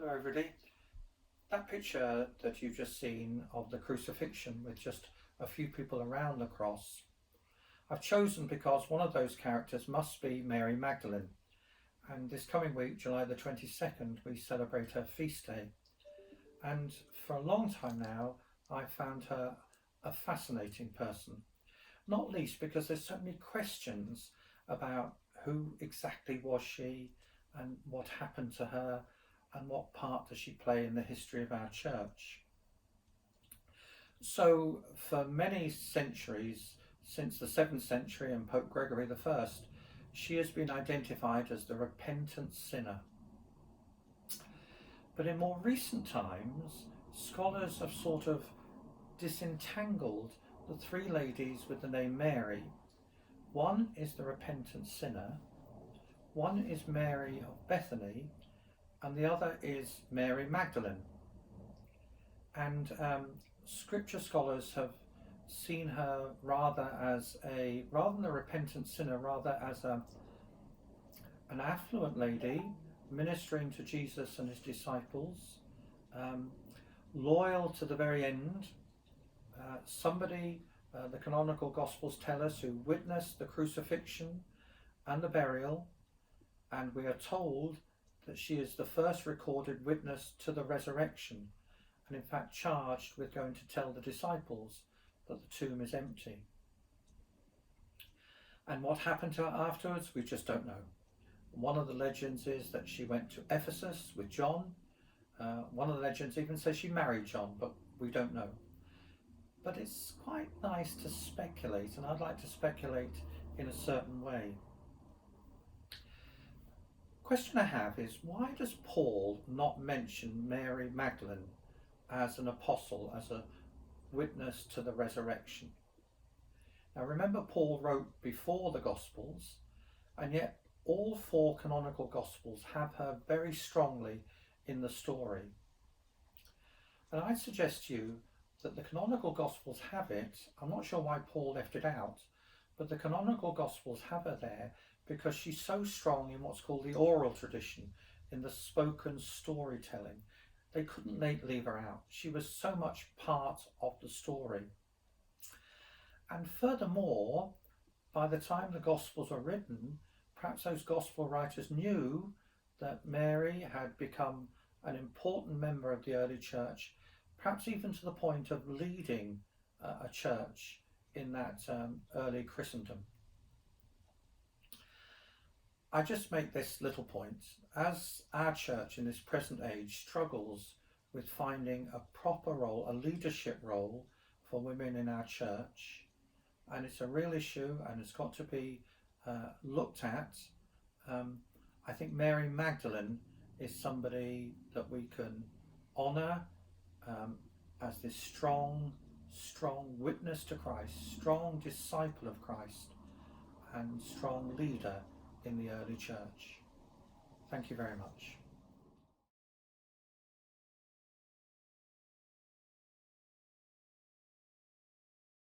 Hello everybody. That picture that you've just seen of the crucifixion with just a few people around the cross, I've chosen because one of those characters must be Mary Magdalene. And this coming week, July the 22nd, we celebrate her feast day. And for a long time now, I've found her a fascinating person, not least because there's so many questions about who exactly was she and what happened to her and what part does she play in the history of our church. So for many centuries, since the 7th century and Pope Gregory I, she has been identified as the repentant sinner. But in more recent times, scholars have sort of disentangled the three ladies with the name Mary. One is the repentant sinner, one is Mary of Bethany, and the other is Mary Magdalene. And scripture scholars have seen her rather than a repentant sinner, rather as an affluent lady ministering to Jesus and his disciples, loyal to the very end, somebody, the canonical Gospels tell us, who witnessed the crucifixion and the burial, and we are told that she is the first recorded witness to the resurrection, and in fact charged with going to tell the disciples that the tomb is empty. And what happened to her afterwards, we just don't know. One of the legends is that she went to Ephesus with John. One of the legends even says she married John, but we don't know. But it's quite nice to speculate, and I'd like to speculate in a certain way. Question I have is, why does Paul not mention Mary Magdalene as an apostle, as a witness to the resurrection? Now remember, Paul wrote before the Gospels, and yet all four canonical Gospels have her very strongly in the story. And I'd suggest to you that the canonical Gospels have it. I'm not sure why Paul left it out, but the canonical Gospels have her there because she's so strong in what's called the oral tradition, in the spoken storytelling. They couldn't leave her out. She was so much part of the story. And furthermore, by the time the Gospels were written, perhaps those Gospel writers knew that Mary had become an important member of the early church, perhaps even to the point of leading a church in that early Christendom. I just make this little point. As our church in this present age struggles with finding a proper role, a leadership role for women in our church, and it's a real issue and it's got to be looked at, I think Mary Magdalene is somebody that we can honour as this strong witness to Christ, strong disciple of Christ, and strong leader in the early church. Thank you very much.